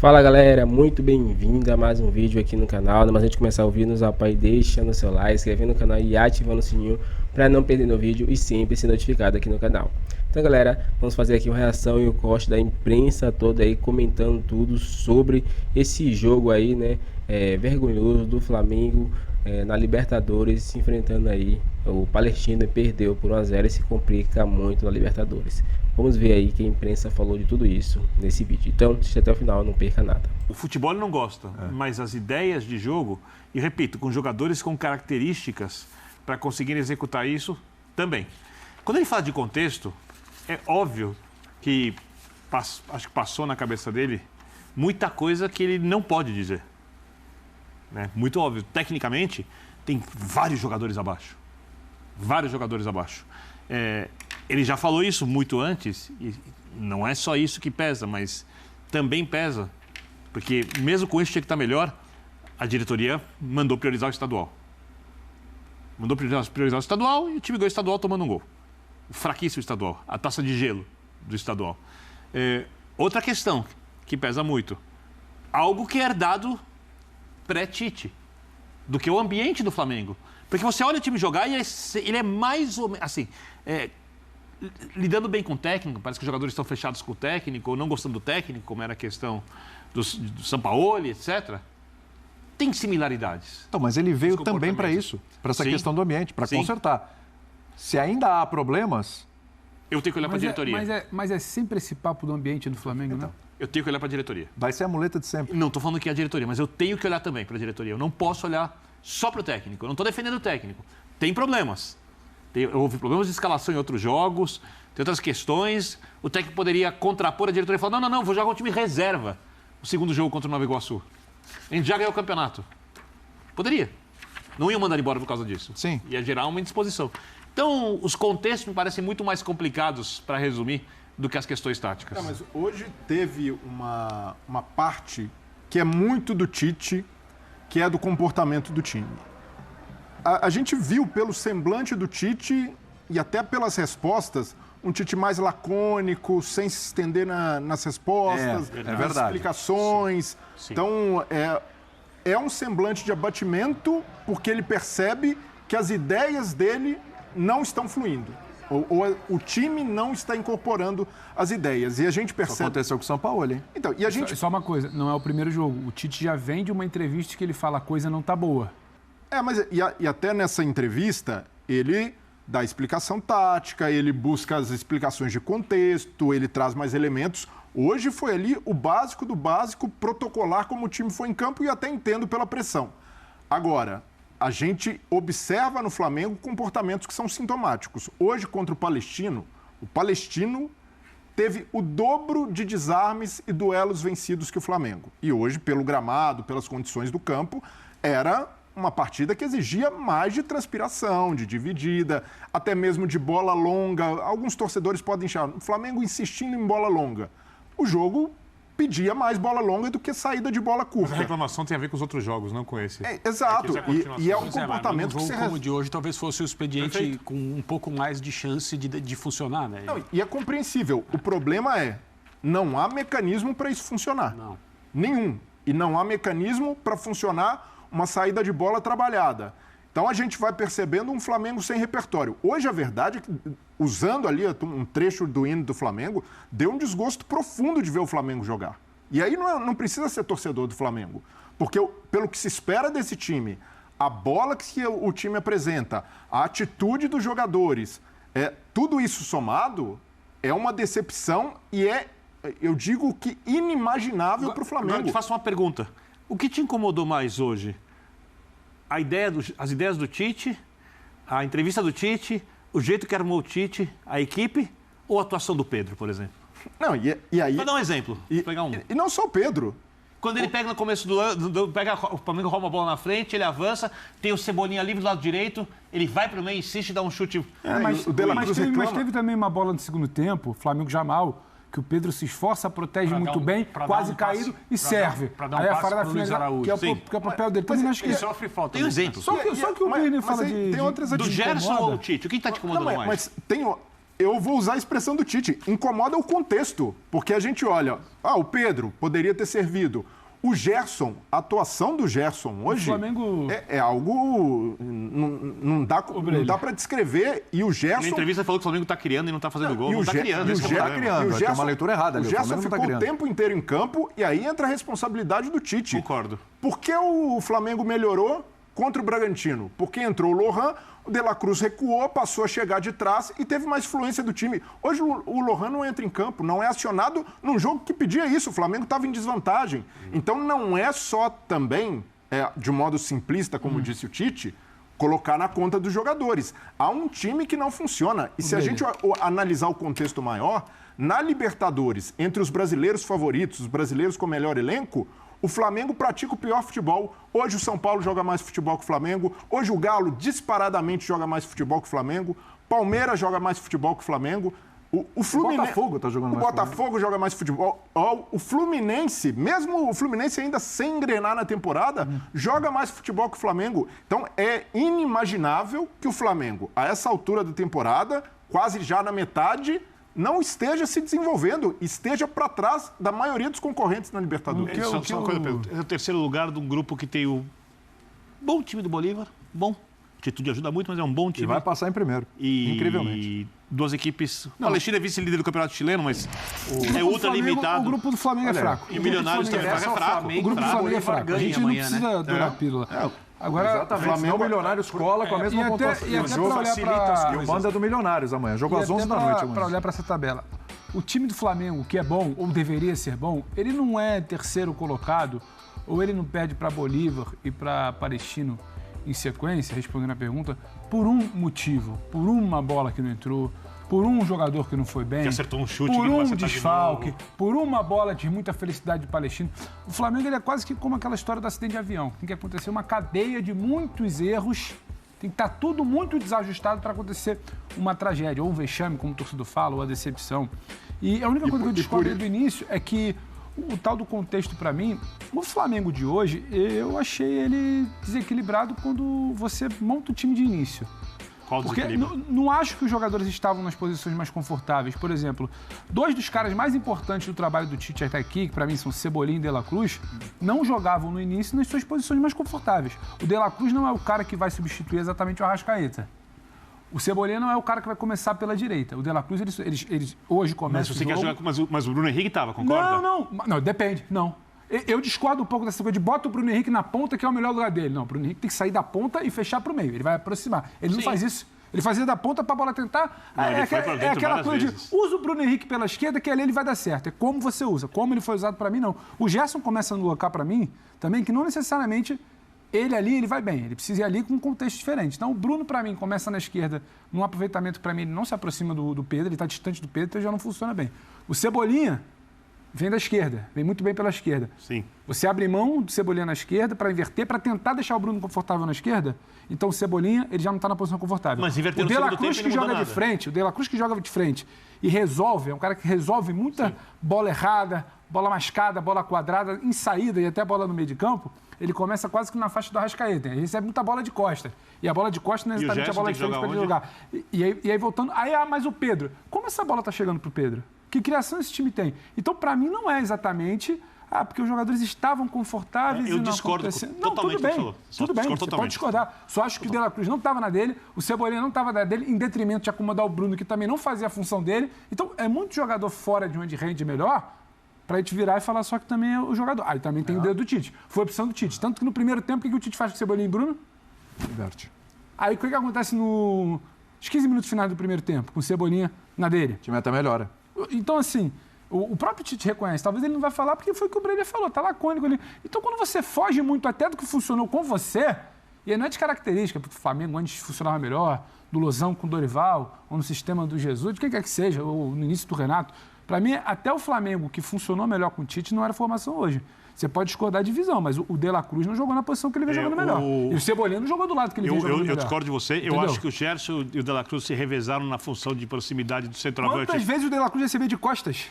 Fala galera, muito bem-vindo a mais um vídeo aqui no canal. Mas antes de começar o vídeo, nos apoie deixando o seu like, inscrevendo no canal e ativando o sininho para não perder no vídeo e sempre ser notificado aqui no canal. Então galera, vamos fazer aqui uma reação e o corte da imprensa toda aí comentando tudo sobre esse jogo aí, né, vergonhoso do Flamengo na Libertadores, se enfrentando aí o Palestino, perdeu por 1 a 0 e se complica muito na Libertadores. Vamos ver aí que a imprensa falou de tudo isso nesse vídeo. Então, assista até o final, não perca nada. O futebol ele não gosta, mas as ideias de jogo, e repito, com jogadores com características para conseguir executar isso, também. Quando ele fala de contexto, é óbvio que acho que passou na cabeça dele muita coisa que ele não pode dizer. Né? Muito óbvio. Tecnicamente, tem vários jogadores abaixo. Vários jogadores abaixo. Ele já falou isso muito antes, e não é só isso que pesa, mas também pesa, porque mesmo com isso tinha que estar melhor, a diretoria mandou priorizar o estadual. Mandou priorizar o estadual e o time ganhou o estadual tomando um gol. Fraquíssimo o estadual, a taça de gelo do estadual. Outra questão que pesa muito, algo que é herdado pré-Tite, do que o ambiente do Flamengo. Porque você olha o time jogar e ele é mais ou menos assim, lidando bem com o técnico, parece que os jogadores estão fechados com o técnico, ou não gostando do técnico, como era a questão do Sampaoli, etc. Tem similaridades. Então, mas ele veio também para isso, para essa questão do ambiente, para consertar. Se ainda há problemas... Eu tenho que olhar para a diretoria. Mas é sempre esse papo do ambiente do Flamengo, então, né? Eu tenho que olhar para a diretoria. Vai ser a muleta de sempre. Não, estou falando que é a diretoria, mas eu tenho que olhar também para a diretoria. Eu não posso olhar só para o técnico. Eu não estou defendendo o técnico. Tem problemas. Houve problemas de escalação em outros jogos, tem outras questões. O técnico poderia contrapor a diretoria e falar, não, vou jogar um time reserva o segundo jogo contra o Nova Iguaçu. A gente já ganhou o campeonato. Poderia. Não ia mandar embora por causa disso. Sim. Ia gerar uma indisposição. Então, os contextos me parecem muito mais complicados, para resumir, do que as questões táticas. Mas hoje teve uma parte que é muito do Tite, que é do comportamento do time. A gente viu pelo semblante do Tite e até pelas respostas, um Tite mais lacônico, sem se estender nas respostas, nas explicações. Sim. Então, é um semblante de abatimento porque ele percebe que as ideias dele não estão fluindo. Ou o time não está incorporando as ideias. E a gente percebe... Isso aconteceu com o Sampaoli, hein? Então, e a gente... Só uma coisa, não é o primeiro jogo. O Tite já vem de uma entrevista que ele fala a coisa não tá boa. Mas e até nessa entrevista, ele dá a explicação tática, ele busca as explicações de contexto, ele traz mais elementos. Hoje foi ali o básico do básico, protocolar como o time foi em campo e até entendo pela pressão. Agora, a gente observa no Flamengo comportamentos que são sintomáticos. Hoje, contra o Palestino teve o dobro de desarmes e duelos vencidos que o Flamengo. E hoje, pelo gramado, pelas condições do campo, era uma partida que exigia mais de transpiração, de dividida, até mesmo de bola longa. Alguns torcedores podem achar o Flamengo insistindo em bola longa. O jogo pedia mais bola longa do que saída de bola curta. Mas a reclamação tem a ver com os outros jogos, não com esse. Exato. E é um comportamento que se... como o de hoje, talvez fosse o expediente com um pouco mais de chance de funcionar, né? Não, e é compreensível. O problema é, não há mecanismo para isso funcionar. Não. Nenhum. E não há mecanismo para funcionar uma saída de bola trabalhada. Então a gente vai percebendo um Flamengo sem repertório. Hoje a verdade é que, usando ali um trecho do hino do Flamengo, deu um desgosto profundo de ver o Flamengo jogar. E aí não precisa ser torcedor do Flamengo. Porque pelo que se espera desse time, a bola que o time apresenta, a atitude dos jogadores, tudo isso somado é uma decepção e eu digo que inimaginável para o Flamengo. Agora eu te faço uma pergunta. O que te incomodou mais hoje? As ideias do Tite, a entrevista do Tite, o jeito que armou o Tite, a equipe ou a atuação do Pedro, por exemplo? Não, e aí... Vou dar um exemplo. Vou pegar um. E não só o Pedro. Quando ele pega no começo do ano, o Flamengo rouba a bola na frente, ele avança, tem o Cebolinha livre do lado direito, ele vai pro meio, insiste e dá um chute. Mas teve também uma bola no segundo tempo, Flamengo já mal, que o Pedro se esforça, protege muito bem, quase caído e serve. Aí a fora da finalização, que é o papel dele. Também acho que ele sofre falta. Tem um exemplo. Só que o Birne fala tem outras do Gerson ou o Tite? O que está te incomodando mais? Mas eu vou usar a expressão do Tite, incomoda o contexto, porque a gente olha, o Pedro poderia ter servido. O Gerson, a atuação do Gerson hoje Flamengo... é algo... Não dá para descrever. E o Gerson... Na entrevista falou que o Flamengo está criando e não está fazendo gol. Não está criando. O Gerson tem uma leitura errada ali. O Gerson ficou o tempo inteiro em campo e aí entra a responsabilidade do Tite. Concordo. Por que o Flamengo melhorou contra o Bragantino? Porque entrou o Lohan, o De La Cruz recuou, passou a chegar de trás e teve mais fluência do time. Hoje o Lohan não entra em campo, não é acionado num jogo que pedia isso. O Flamengo estava em desvantagem. Então não é só também, de modo simplista, como disse o Tite, colocar na conta dos jogadores. Há um time que não funciona. E se a gente analisar o contexto maior, na Libertadores, entre os brasileiros favoritos, os brasileiros com melhor elenco, o Flamengo pratica o pior futebol. Hoje o São Paulo joga mais futebol que o Flamengo. Hoje o Galo disparadamente joga mais futebol que o Flamengo. Palmeiras joga mais futebol que o Flamengo. O Botafogo está jogando mais. O Botafogo joga mais futebol. O Fluminense, mesmo o Fluminense ainda sem engrenar na temporada, joga mais futebol que o Flamengo. Então é inimaginável que o Flamengo, a essa altura da temporada, quase já na metade, não esteja se desenvolvendo, esteja para trás da maioria dos concorrentes na Libertadores. Só uma coisa, é o terceiro lugar de um grupo que tem o bom time do Bolívar, bom. Atitude ajuda muito, mas é um bom time. E vai passar em primeiro, incrivelmente. E duas equipes... O Palestina é vice-líder do Campeonato Chileno, mas é ultra limitado. O grupo do Flamengo é fraco. E o Milionários também é fraco. O grupo do Flamengo é fraco. A gente não precisa dourar pílula. Agora, exatamente, Flamengo, o Milionários cola com a mesma pontuação. E até para olhar para... E o mando é do Milionários amanhã. Jogo às 11 da noite amanhã. Para olhar para essa tabela. O time do Flamengo, que é bom, ou deveria ser bom, ele não é terceiro colocado, ou ele não perde para Bolívar e para Palestino em sequência, respondendo a pergunta, por um motivo, por uma bola que não entrou, por um jogador que não foi bem, que acertou um chute, por um desfalque, por uma bola de muita felicidade de Palestino. O Flamengo ele é quase que como aquela história do acidente de avião. Tem que acontecer uma cadeia de muitos erros, tem que estar tudo muito desajustado para acontecer uma tragédia, ou um vexame, como o torcedor fala, ou a decepção. E a única coisa que eu descobri do início é que o tal do contexto, para mim, o Flamengo de hoje, eu achei ele desequilibrado quando você monta o time de início. Qual porque não acho que os jogadores estavam nas posições mais confortáveis. Por exemplo, dois dos caras mais importantes do trabalho do Tite até aqui, que para mim são Cebolinha e De La Cruz, não jogavam no início nas suas posições mais confortáveis. O De La Cruz não é o cara que vai substituir exatamente o Arrascaeta. O Cebolinha não é o cara que vai começar pela direita. O De La Cruz, eles hoje começam. Mas você quer jogar com... Mas o Bruno Henrique estava, concorda? Não, depende. Não. Eu discordo um pouco dessa coisa de bota o Bruno Henrique na ponta, que é o melhor lugar dele. Não, o Bruno Henrique tem que sair da ponta e fechar para o meio. Ele vai aproximar. Ele não faz isso. Ele fazia da ponta para a bola tentar. Não, é aquela coisa de usa o Bruno Henrique pela esquerda, que ali ele vai dar certo. É como você usa. Como ele foi usado para mim, não. O Gerson começa a colocar para mim também que não necessariamente ele ali, ele vai bem. Ele precisa ir ali com um contexto diferente. Então, o Bruno, para mim, começa na esquerda, num aproveitamento que, para mim, ele não se aproxima do Pedro, ele está distante do Pedro, então já não funciona bem. O Cebolinha vem da esquerda, vem muito bem pela esquerda. Sim. Você abre mão do Cebolinha na esquerda para inverter, para tentar deixar o Bruno confortável na esquerda, então o Cebolinha, ele já não está na posição confortável. Mas inverter o De La Cruz que joga de frente, o De La Cruz que joga de frente e resolve, é um cara que resolve muita bola errada, bola mascada, bola quadrada, em saída e até bola no meio de campo, ele começa quase que na faixa do Arrascaeta. Ele recebe muita bola de costa. E a bola de costa não é exatamente a bola de frente para ele jogar. E aí voltando, mas o Pedro, como essa bola está chegando para o Pedro? Que criação esse time tem? Então, para mim, não é exatamente porque os jogadores estavam confortáveis eu e não discordo totalmente. Tudo bem, você pode discordar. Só acho que o De La Cruz não estava na dele, o Cebolinha não estava na dele, em detrimento de acomodar o Bruno, que também não fazia a função dele. Então, é muito jogador fora de onde rende melhor para a gente virar e falar só que também é o jogador. Aí também tem o dedo do Tite. Foi a opção do Tite. Tanto que no primeiro tempo, o que o Tite faz com o Cebolinha e Bruno? Inverte. Aí o que acontece nos 15 minutos finais do primeiro tempo, com o Cebolinha na dele? O time até melhora. Então, assim, o próprio Tite reconhece. Talvez ele não vai falar porque foi o que o Brenner falou, tá lacônico ali. Então, quando você foge muito até do que funcionou com você, e aí não é de característica, porque o Flamengo antes funcionava melhor, do Lozão com o Dorival, ou no sistema do Jesus, de quem quer que seja, ou no início do Renato. Para mim, até o Flamengo, que funcionou melhor com o Tite, não era formação hoje. Você pode discordar de visão, mas o De La Cruz não jogou na posição que ele vem jogando melhor. E o Cebolinha não jogou do lado que ele vem jogando melhor. Eu discordo de você. Entendeu? Eu acho que o Gerson e o De La Cruz se revezaram na função de proximidade do centroavante. Quantas vezes o De La Cruz recebeu de costas?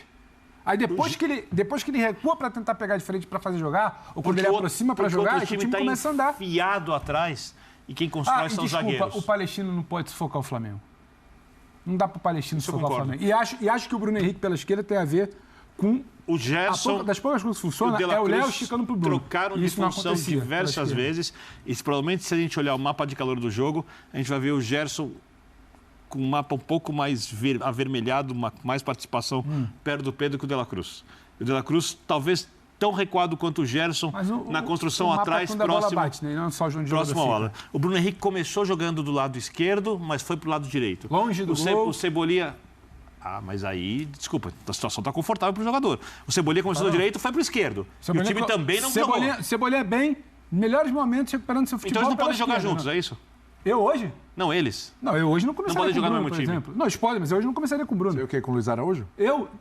Aí depois que ele recua para tentar pegar de frente para fazer jogar, ou quando ele aproxima para jogar, o time começa a andar. Enfiado atrás e quem constrói são os zagueiros. O Palestino não pode sufocar o Flamengo. Não dá para o Palestino Isso eu salvar o concordo. Flamengo. E acho que o Bruno Henrique pela esquerda tem a ver com... O Gerson, das poucas coisas que funcionam De La é o Léo Cruz esticando pro Bruno. trocaram E de isso não função acontecia pela diversas esquerda. vezes. E provavelmente, se a gente olhar o mapa de calor do jogo, a gente vai ver o Gerson com um mapa um pouco mais avermelhado, mais participação perto do Pedro que o De La Cruz. O De La Cruz, talvez tão recuado quanto o Gerson na construção o mapa atrás, é quando a bola próximo, bate, né? Não é só onde próximo à fica. bola. O Bruno Henrique começou jogando do lado esquerdo, mas foi para o lado direito. Longe do gol. O Cebolinha... mas aí, desculpa, a situação está confortável para o jogador. O Cebolinha começou do direito, foi para o esquerdo. E o time também não jogou. Cebolinha bem, melhores momentos recuperando seu futebol. Então eles não podem pela jogar esquerda, juntos, né? é isso? Eu hoje? Não, eles. Não, eu hoje não começaria podem com o jogar no Bruno, mesmo por time. exemplo. Não, eles podem, mas eu hoje não começaria com o Bruno. Sei o quê? Com o Luiz Araújo?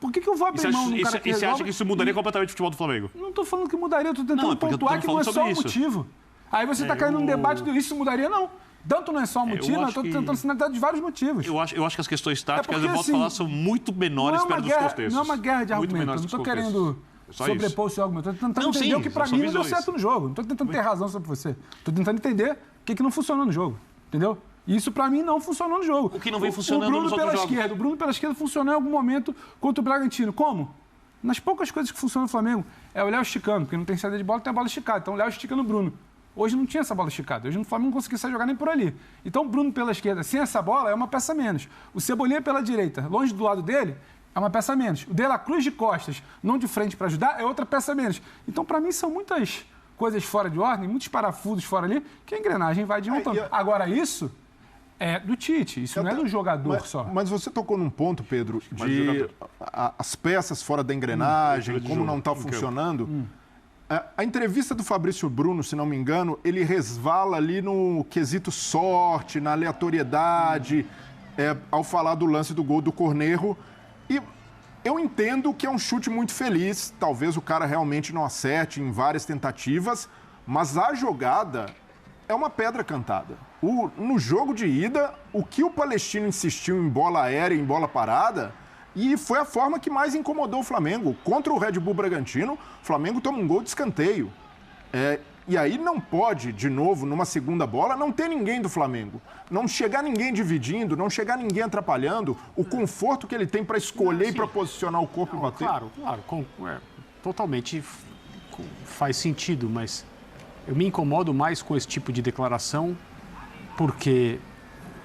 Por que eu vou abrir mão num cara que E você acha resolve? que isso mudaria completamente o futebol do Flamengo? Não estou falando que mudaria, eu estou tentando Não, é porque eu tô pontuar que não é falando só o sobre isso. motivo. Aí você está caindo num debate do isso mudaria, não. Tanto não é só o motivo, eu acho estou que- tentando sinalizar de vários motivos. Eu acho que as questões táticas, porque, eu volto assim, a falar, são muito menores perto dos contextos. Não é uma guerra de Muito argumento. Eu menores não dos estou contextos. querendo Só sobrepor o seu argumento. Estou tentando Não, entender sim, o que para são mim não deu visões. certo no jogo. Não estou tentando ter razão sobre você. Estou tentando entender o que não funcionou no jogo. Entendeu? E isso, para mim, não funcionou no jogo. O que não vem funcionando o Bruno nos outros pela jogos. esquerda. O Bruno pela esquerda funcionou em algum momento contra o Bragantino. Como? Nas poucas coisas que funcionam no Flamengo. É o Léo esticando, porque não tem saída de bola, tem a bola esticada. Então o Léo estica no Bruno. Hoje não tinha essa bola esticada. Hoje no Flamengo não conseguia sair jogar nem por ali. Então o Bruno pela esquerda, sem essa bola, é uma peça a menos. O Cebolinha pela direita, longe do lado dele, é uma peça a menos. O De La Cruz de costas, não de frente para ajudar, é outra peça a menos. Então, para mim, são muitas coisas fora de ordem, muitos parafusos fora ali, que a engrenagem vai desmontando. Agora, isso é do Tite, isso não é do jogador só. Mas você tocou num ponto, Pedro, de as peças fora da engrenagem, como não está funcionando. A entrevista do Fabrício Bruno, se não me engano, ele resvala ali no quesito sorte, na aleatoriedade, ao falar do lance do gol do Cornejo. E eu entendo que é um chute muito feliz, talvez o cara realmente não acerte em várias tentativas, mas a jogada é uma pedra cantada. No jogo de ida, o que o Palestino insistiu em bola aérea, em bola parada, e foi a forma que mais incomodou o Flamengo. Contra o Red Bull Bragantino, o Flamengo toma um gol de escanteio. E aí não pode, de novo, numa segunda bola, não ter ninguém do Flamengo. Não chegar ninguém dividindo, não chegar ninguém atrapalhando. O conforto que ele tem para escolher e para posicionar o corpo e bater. Claro, totalmente faz sentido, mas eu me incomodo mais com esse tipo de declaração porque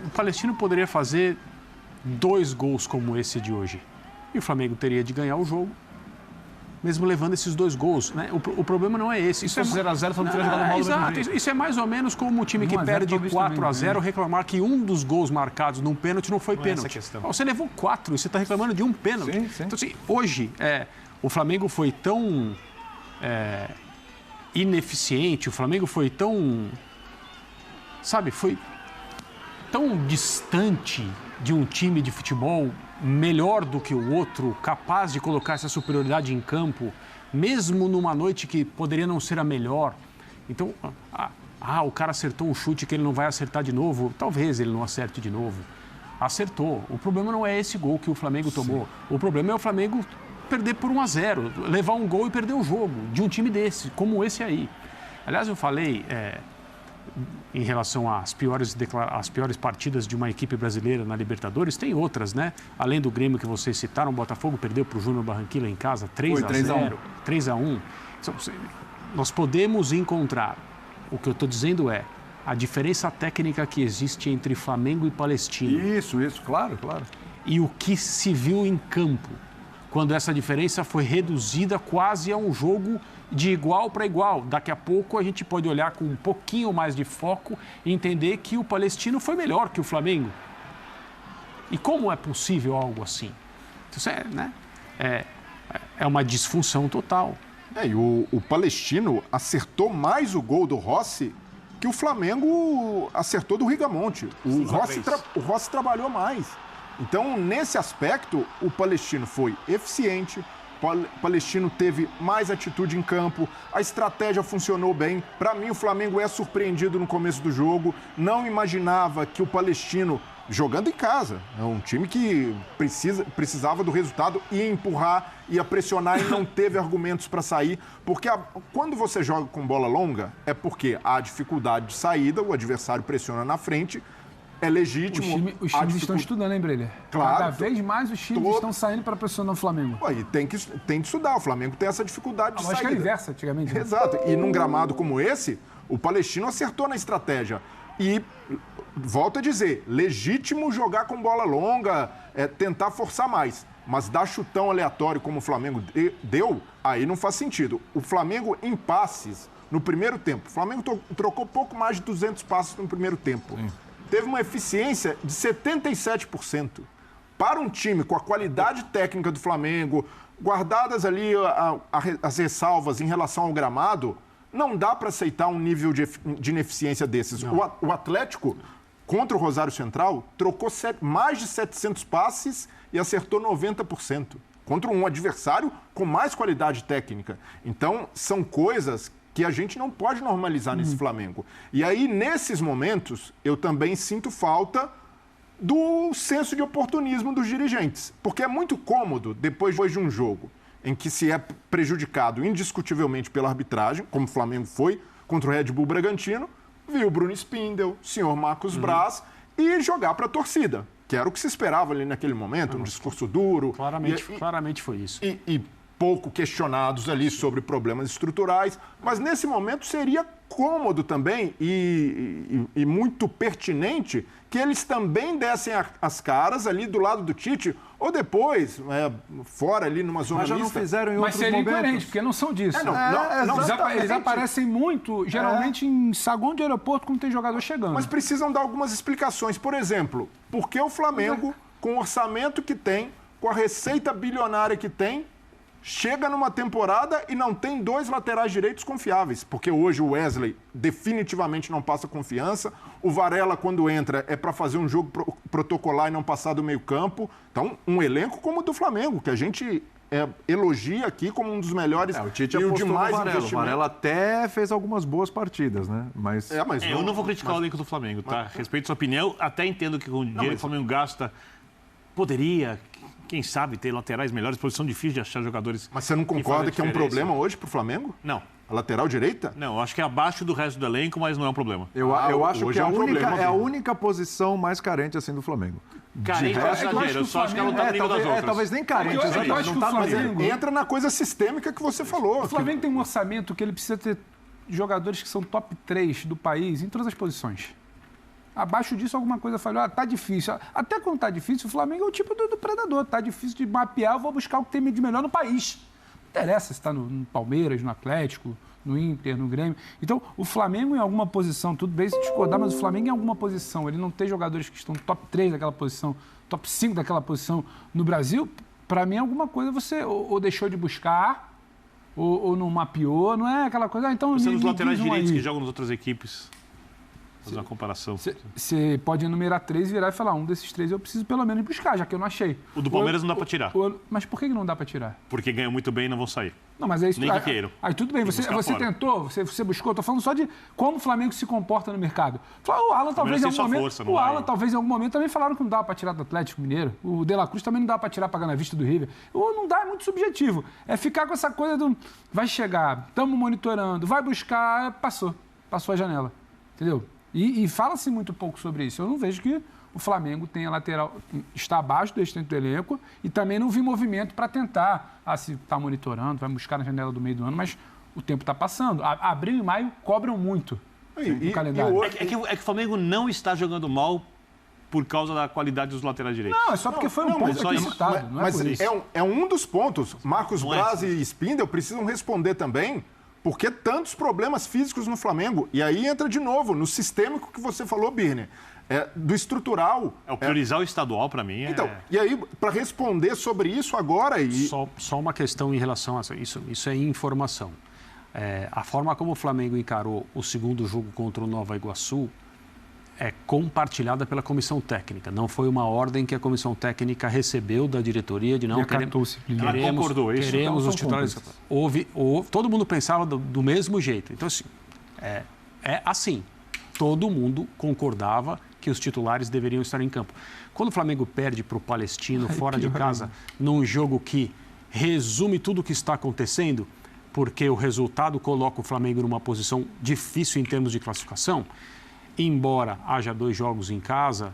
o Palestino poderia fazer 2 gols como esse de hoje e o Flamengo teria de ganhar o jogo mesmo levando esses 2 gols, né? O problema não é esse. Se fosse 0x0, o Flamengo teria jogado mal do mesmo Exato, jeito. isso é mais ou menos como o time que 1 a 0 perde talvez 4x0 também, reclamar que um dos gols marcados num pênalti não foi Não é essa a pênalti. questão. Você levou 4 e você está reclamando de um pênalti. Sim, sim. Então, assim, hoje, o Flamengo foi tão ineficiente, o Flamengo foi tão, sabe, foi tão distante de um time de futebol melhor do que o outro, capaz de colocar essa superioridade em campo, mesmo numa noite que poderia não ser a melhor. Então, o cara acertou um chute que ele não vai acertar de novo. Talvez ele não acerte de novo. Acertou. O problema não é esse gol que o Flamengo tomou. O problema é o Flamengo perder por 1-0, levar um gol e perder o jogo de um time desse, como esse aí. Aliás, eu falei em relação às piores partidas de uma equipe brasileira na Libertadores, tem outras, né? Além do Grêmio que vocês citaram, o Botafogo perdeu para o Júnior Barranquilla em casa, 3-0, 3-1. Nós podemos encontrar, o que eu estou dizendo é, a diferença técnica que existe entre Flamengo e Palestino. Isso, claro. E o que se viu em campo, quando essa diferença foi reduzida quase a um jogo de igual para igual. Daqui a pouco a gente pode olhar com um pouquinho mais de foco e entender que o Palestino foi melhor que o Flamengo. E como é possível algo assim? Isso é uma disfunção total. E o Palestino acertou mais o gol do Rossi que o Flamengo acertou do Rigamonte. O Rossi trabalhou mais. Então, nesse aspecto, o Palestino foi eficiente, o Palestino teve mais atitude em campo, a estratégia funcionou bem. Para mim, o Flamengo é surpreendido no começo do jogo. Não imaginava que o Palestino, jogando em casa, é um time que precisava do resultado, ia empurrar, ia pressionar e não teve argumentos para sair. Porque quando você joga com bola longa, é porque há dificuldade de saída, o adversário pressiona na frente É legítimo. Os times estão estudando, hein, Breler? Claro. Cada vez mais os times estão saindo para pressionar o Flamengo. Pô, e tem que estudar. O Flamengo tem essa dificuldade de sair. Acho que é inversa, antigamente. Né? Exato. E num gramado como esse, o Palestino acertou na estratégia. E, volto a dizer, legítimo jogar com bola longa, tentar forçar mais. Mas dar chutão aleatório como o Flamengo deu, aí não faz sentido. O Flamengo em passes no primeiro tempo. O Flamengo trocou pouco mais de 200 passes no primeiro tempo. Sim. Teve uma eficiência de 77%. Para um time com a qualidade técnica do Flamengo, guardadas ali as ressalvas em relação ao gramado, não dá para aceitar um nível de ineficiência desses. O Atlético, contra o Rosário Central, trocou mais de 700 passes e acertou 90%. Contra um adversário com mais qualidade técnica. Então, são coisas que a gente não pode normalizar nesse Flamengo. E aí, nesses momentos, eu também sinto falta do senso de oportunismo dos dirigentes. Porque é muito cômodo, depois de um jogo em que se é prejudicado indiscutivelmente pela arbitragem, como o Flamengo foi contra o Red Bull Bragantino, vir o Bruno Spindel, o senhor Marcos Braz e jogar para a torcida, que era o que se esperava ali naquele momento, um discurso duro. Claramente foi isso. E pouco questionados ali sobre problemas estruturais, mas nesse momento seria cômodo também e muito pertinente que eles também dessem as caras ali do lado do Tite, ou depois, fora ali numa zona mista. Mas já não fizeram em outros momentos. Mas seria incoerente, porque não são disso. Eles aparecem muito, geralmente em saguão de aeroporto, quando tem jogador chegando. Mas precisam dar algumas explicações. Por exemplo, por que o Flamengo, com o orçamento que tem, com a receita bilionária que tem, chega numa temporada e não tem 2 laterais direitos confiáveis, porque hoje o Wesley definitivamente não passa confiança, o Varela, quando entra, é para fazer um jogo protocolar e não passar do meio-campo. Então, um elenco como o do Flamengo, que a gente elogia aqui como um dos melhores. O Tite apostou no Varela. O Varela até fez algumas boas partidas, né? Mas eu não vou criticar o elenco do Flamengo, tá? Respeito a sua opinião, até entendo que com o dinheiro que o Flamengo gasta, poderia... Quem sabe ter laterais melhores, posição difícil de achar jogadores. Mas você não concorda que é um problema hoje para o Flamengo? Não. A lateral direita? Não, acho que é abaixo do resto do elenco, mas não é um problema. Eu acho que é a única posição mais carente assim do Flamengo. Carente é exagero, eu só acho que ela não está no nível das outras. Talvez nem carente, exatamente. Mas entra na coisa sistêmica que você falou. O Flamengo tem um orçamento que ele precisa ter jogadores que são top 3 do país em todas as posições. Abaixo disso, alguma coisa falhou. Tá difícil. Até quando tá difícil, o Flamengo é o tipo do predador. Tá difícil de mapear, eu vou buscar o que tem de melhor no país. Não interessa se tá no Palmeiras, no Atlético, no Inter, no Grêmio. Então, o Flamengo em alguma posição, tudo bem se discordar, mas o Flamengo em alguma posição, ele não tem jogadores que estão top 3 daquela posição, top 5 daquela posição no Brasil, para mim, alguma coisa você ou deixou de buscar, ou não mapeou, não é aquela coisa... então você é dos laterais direitos que jogam nas outras equipes. Fazer uma comparação. Você pode enumerar 3 e virar e falar, um desses 3 eu preciso pelo menos buscar, já que eu não achei. O do Palmeiras não dá para tirar. Mas por que não dá para tirar? Porque ganham muito bem e não vão sair. Não, mas é isso. Nem que queiram. Aí tudo bem, você tentou, você buscou. Estou falando só de como o Flamengo se comporta no mercado. O Alan talvez em algum momento. Talvez em algum momento também falaram que não dava para tirar do Atlético Mineiro. O De La Cruz também não dá para tirar para ganhar vista do River. Ou não dá, é muito subjetivo. É ficar com essa coisa do vai chegar, estamos monitorando, vai buscar, passou a janela. Entendeu? E fala-se muito pouco sobre isso. Eu não vejo que o Flamengo tenha lateral, está abaixo do restante do elenco e também não vi movimento para tentar, se está monitorando, vai buscar na janela do meio do ano, mas o tempo está passando. Abril e maio cobram muito no calendário. É que o Flamengo não está jogando mal por causa da qualidade dos laterais direitos. Não, é só porque foi um ponto aqui citado. Mas é um dos pontos. Marcos Braz e Spindel precisam responder também. Por que tantos problemas físicos no Flamengo? E aí entra de novo no sistêmico que você falou, Birner, do estrutural. Priorizar o estadual, para mim, Então, e aí, para responder sobre isso agora... Só uma questão em relação a isso. Isso é informação. A forma como o Flamengo encarou o segundo jogo contra o Nova Iguaçu é compartilhada pela comissão técnica. Não foi uma ordem que a comissão técnica recebeu da diretoria de não queremos os titulares. Todo mundo pensava do mesmo jeito. Então, assim, é assim. Todo mundo concordava que os titulares deveriam estar em campo. Quando o Flamengo perde para o Palestino fora de casa, num jogo que resume tudo o que está acontecendo, porque o resultado coloca o Flamengo numa posição difícil em termos de classificação, embora haja 2 jogos em casa,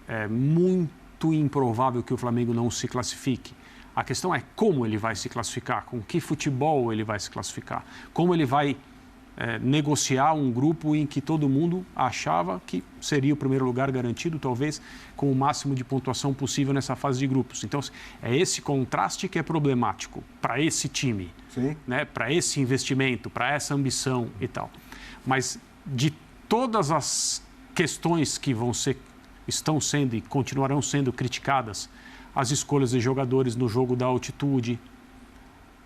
é muito improvável que o Flamengo não se classifique. A questão é como ele vai se classificar, com que futebol ele vai se classificar, como ele vai negociar um grupo em que todo mundo achava que seria o primeiro lugar garantido, talvez com o máximo de pontuação possível nessa fase de grupos. Então, é esse contraste que é problemático para esse time, né? Para esse investimento, para essa ambição e tal. Mas de todas as questões que estão sendo e continuarão sendo criticadas, as escolhas de jogadores no jogo da altitude,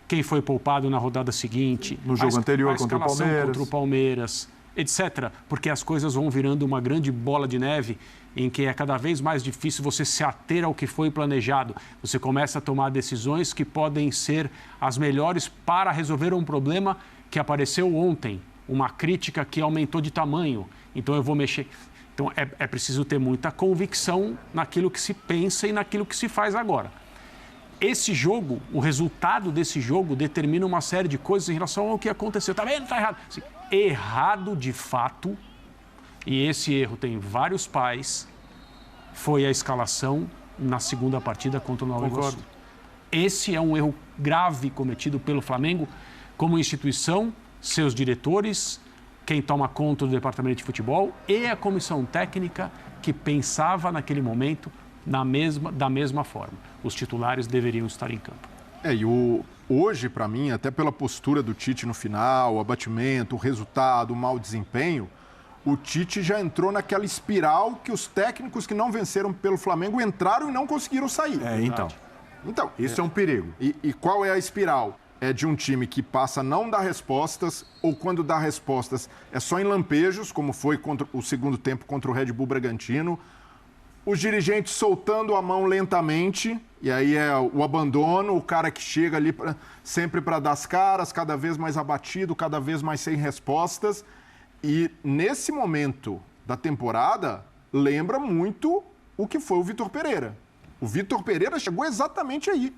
quem foi poupado na rodada seguinte, no jogo anterior contra o Palmeiras, etc. Porque as coisas vão virando uma grande bola de neve em que é cada vez mais difícil você se ater ao que foi planejado. Você começa a tomar decisões que podem ser as melhores para resolver um problema que apareceu ontem, uma crítica que aumentou de tamanho, então eu vou mexer. Então é preciso ter muita convicção naquilo que se pensa e naquilo que se faz agora. Esse jogo, o resultado desse jogo determina uma série de coisas em relação ao que aconteceu. Tá vendo? Tá errado. Assim, errado de fato, e esse erro tem vários pais, foi a escalação na segunda partida contra o Nova Iguaçu. Esse é um erro grave cometido pelo Flamengo como instituição, seus diretores, quem toma conta do departamento de futebol e a comissão técnica que pensava naquele momento da mesma forma. Os titulares deveriam estar em campo. Hoje, para mim, até pela postura do Tite no final, o abatimento, o resultado, o mau desempenho, o Tite já entrou naquela espiral que os técnicos que não venceram pelo Flamengo entraram e não conseguiram sair. Então, isso é um perigo. E qual é a espiral? É de um time que passa a não dar respostas, ou quando dá respostas é só em lampejos, como foi contra o segundo tempo contra o Red Bull Bragantino. Os dirigentes soltando a mão lentamente, e aí é o abandono, o cara que chega ali sempre para dar as caras, cada vez mais abatido, cada vez mais sem respostas. E nesse momento da temporada, lembra muito o que foi o Vitor Pereira. O Vitor Pereira chegou exatamente aí.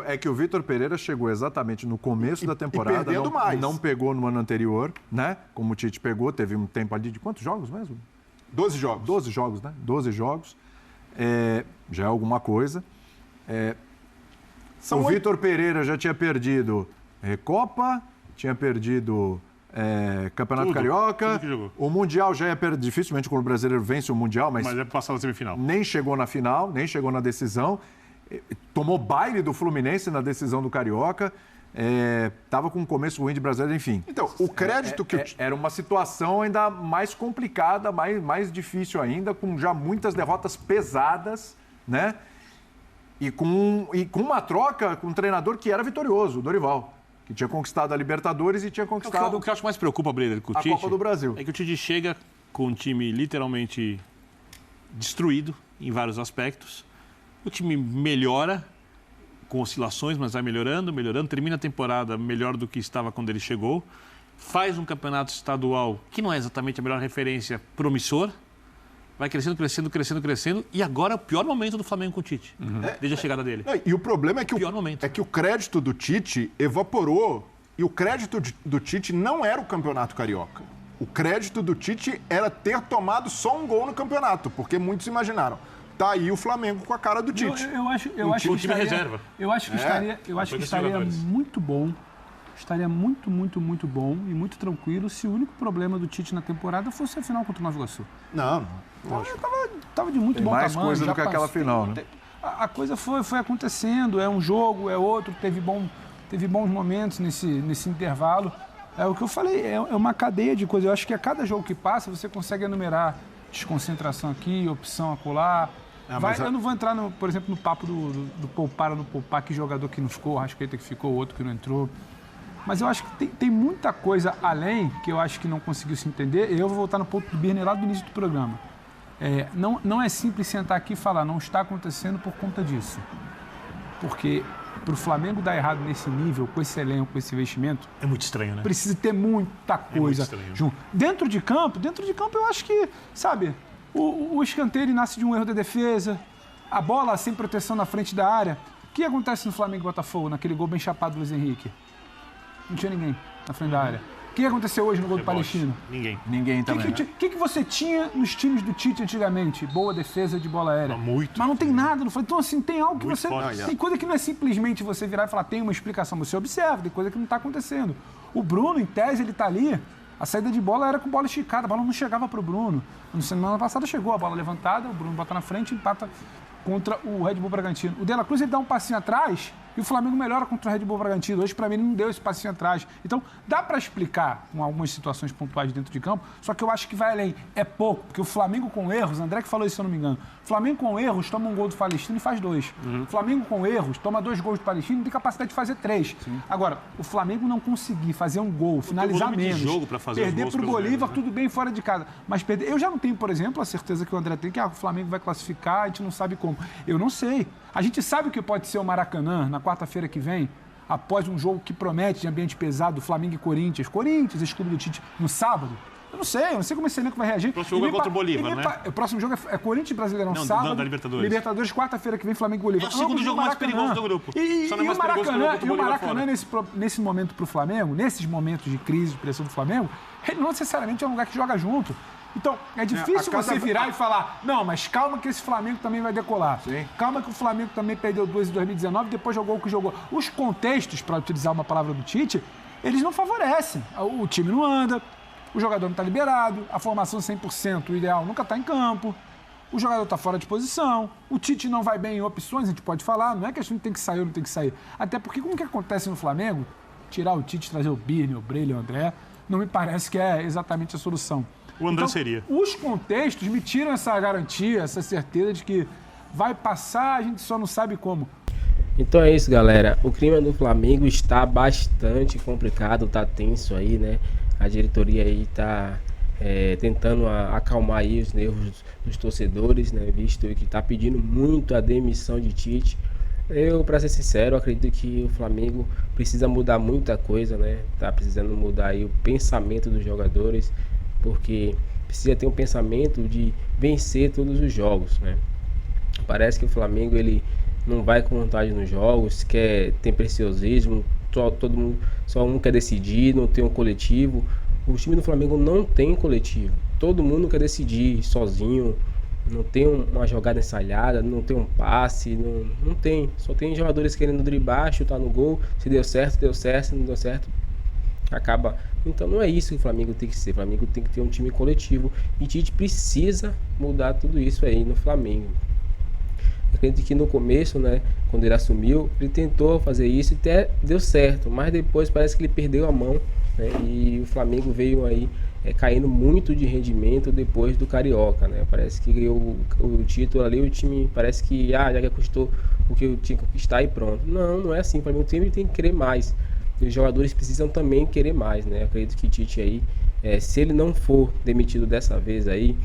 É que o Vitor Pereira chegou exatamente no começo da temporada. E perdendo mais. Não pegou no ano anterior, né? Como o Tite pegou, teve um tempo ali de quantos jogos mesmo? 12 jogos. 12 jogos, né? 12 jogos. Já é alguma coisa. O Vitor Pereira já tinha perdido Recopa, tinha perdido Campeonato Carioca. O Mundial já ia perder. Dificilmente quando o brasileiro vence o Mundial, mas é passar na semifinal. Nem chegou na final, nem chegou na decisão. Tomou baile do Fluminense na decisão do Carioca. Estava com um começo ruim de brasileiro, enfim. Então, o crédito era uma situação ainda mais complicada, mais difícil ainda, com já muitas derrotas pesadas, né? E com uma troca com um treinador que era vitorioso, o Dorival, que tinha conquistado a Libertadores e tinha conquistado o que eu acho mais preocupa, Breder, com o Tite, Copa do Brasil. É que o Tite chega com um time literalmente destruído em vários aspectos. O time melhora com oscilações, mas vai melhorando, termina a temporada melhor do que estava quando ele chegou, faz um campeonato estadual que não é exatamente a melhor referência, promissor, vai crescendo, e agora é o pior momento do Flamengo com o Tite, desde a chegada dele. E o problema é que o crédito do Tite evaporou, e o crédito do Tite não era o Campeonato Carioca. O crédito do Tite era ter tomado só um gol no campeonato, porque muitos imaginaram. Tá aí o Flamengo com a cara do Tite. Eu acho que time reserva. Eu acho que estaria muito bom. Estaria muito bom e muito tranquilo se o único problema do Tite na temporada fosse a final contra o Nova Iguaçu. Não. Tava de muito bom tamanho. Mais coisa do que aquela final, né? A coisa foi acontecendo, é um jogo, é outro, teve bons momentos nesse intervalo. É o que eu falei, é uma cadeia de coisas. Eu acho que a cada jogo que passa, você consegue enumerar desconcentração aqui, opção acolá. Eu não vou entrar, por exemplo, no papo do poupar ou não poupar, que jogador que não ficou, o Arrascaeta que ficou, o outro que não entrou. Mas eu acho que tem muita coisa além que eu acho que não conseguiu se entender. Eu vou voltar no ponto do Birner lá do início do programa. Não é simples sentar aqui e falar, não está acontecendo por conta disso. Porque para o Flamengo dar errado nesse nível, com esse elenco, com esse investimento... É muito estranho, né? Precisa ter muita coisa junto. Dentro de campo eu acho que, sabe... O escanteio nasce de um erro da defesa, a bola sem proteção na frente da área. O que acontece no Flamengo e Botafogo, naquele gol bem chapado do Luiz Henrique? Não tinha ninguém na frente da área. que aconteceu hoje no gol do Palestino? Ninguém. O que você tinha nos times do Tite antigamente? Boa defesa de bola aérea. Muito. Mas não tem nada. Então, assim, tem algo que Muito você... forte. Tem coisa que não é simplesmente você virar e falar, tem uma explicação. Você observa, tem coisa que não está acontecendo. O Bruno, em tese, ele está ali. A saída de bola era com bola esticada. A bola não chegava para o Bruno. Na semana passada chegou a bola levantada, o Bruno bota na frente e empata contra o Red Bull Bragantino. O De La Cruz, ele dá um passinho atrás e o Flamengo melhora contra o Red Bull Bragantino. Hoje, para mim, ele não deu esse passinho atrás. Então, dá para explicar com algumas situações pontuais dentro de campo, só que eu acho que vai além. É pouco, porque o Flamengo com erros, André que falou isso, se eu não me engano, o Flamengo com erros toma um gol do Palestino e faz 2. O Flamengo com erros toma 2 gols do Palestino e tem capacidade de fazer 3. Agora, o Flamengo não conseguir fazer um gol, finalizar menos, de jogo pra fazer perder os gols, para o pelo Bolívar, menos, né? tudo bem fora de casa. Mas perder... Eu já não tenho, por exemplo, a certeza que o André tem que o Flamengo vai classificar, a gente não sabe como. Eu não sei. A gente sabe o que pode ser o Maracanã na quarta-feira que vem, após um jogo que promete de ambiente pesado, Flamengo e Corinthians. Corinthians, esse clube do Tite, no sábado. Eu não sei como esse elenco vai reagir. O próximo jogo é contra o Bolívar, né? O próximo jogo é Corinthians e Brasileirão, Não, sábado. da Libertadores. Libertadores, quarta-feira que vem, Flamengo e Bolívar. É o segundo jogo mais perigoso do grupo. E Só não é o mais perigoso que o Maracanã, Bolívar fora. nesse momento para o Flamengo, nesses momentos de crise, de pressão do Flamengo, ele não necessariamente é um lugar que joga junto. Então, é difícil você virar e falar, não, mas calma que esse Flamengo também vai decolar. Sim. Calma que o Flamengo também perdeu 2 em 2019 e depois jogou o que jogou. Os contextos, para utilizar uma palavra do Tite, eles não favorecem. O time não anda, o jogador não está liberado, a formação 100%, o ideal nunca está em campo, o jogador está fora de posição, o Tite não vai bem em opções, a gente pode falar, não é que a gente tem que sair ou não tem que sair. Até porque, como que acontece no Flamengo, tirar o Tite, trazer o Birne, o Breyle, o André, não me parece que é exatamente a solução. O André então, seria. Os contextos me tiram essa garantia, essa certeza de que vai passar, a gente só não sabe como. Então é isso, galera. O clima do Flamengo está bastante complicado, tá tenso aí, né? A diretoria aí tá tentando acalmar aí os nervos dos torcedores, né? Visto que tá pedindo muito a demissão de Tite. Eu, para ser sincero, acredito que o Flamengo precisa mudar muita coisa, né? Tá precisando mudar aí o pensamento dos jogadores, porque precisa ter um pensamento de vencer todos os jogos, né? Parece que o Flamengo ele não vai com vontade nos jogos, tem preciosismo, todo mundo, só um quer decidir, não tem um coletivo. O time do Flamengo não tem coletivo, todo mundo quer decidir sozinho, não tem uma jogada ensaiada, não tem um passe, não tem, só tem jogadores querendo driblar, chutar no gol, se deu certo, se não deu certo, acaba. Então não é isso que o Flamengo tem que ser. O Flamengo tem que ter um time coletivo e Tite precisa mudar tudo isso aí no Flamengo. Eu acredito que no começo, né, quando ele assumiu, ele tentou fazer isso e até deu certo, mas depois parece que ele perdeu a mão, né, e o Flamengo veio aí caindo muito de rendimento depois do Carioca, né? Parece que ganhou o título ali, o time parece que já conquistou o que eu tinha que conquistar e pronto. Não é assim. O Flamengo sempre tem que querer mais. E os jogadores precisam também querer mais, né? Acredito que Tite aí, se ele não for demitido dessa vez aí,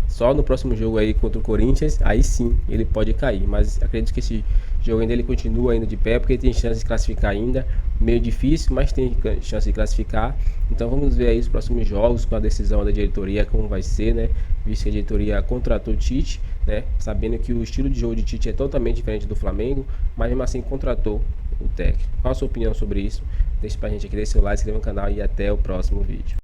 só no próximo jogo aí contra o Corinthians, aí sim ele pode cair. Mas acredito que esse jogo ainda ele continua ainda de pé, porque ele tem chance de classificar ainda. Meio difícil, mas tem chance de classificar. Então vamos ver aí os próximos jogos com a decisão da diretoria, como vai ser, né? Visto que a diretoria contratou o Tite, né? Sabendo que o estilo de jogo de Tite é totalmente diferente do Flamengo, mas mesmo assim contratou o técnico. Qual a sua opinião sobre isso? Deixe pra gente aqui, deixe seu like, se inscreva no canal e até o próximo vídeo.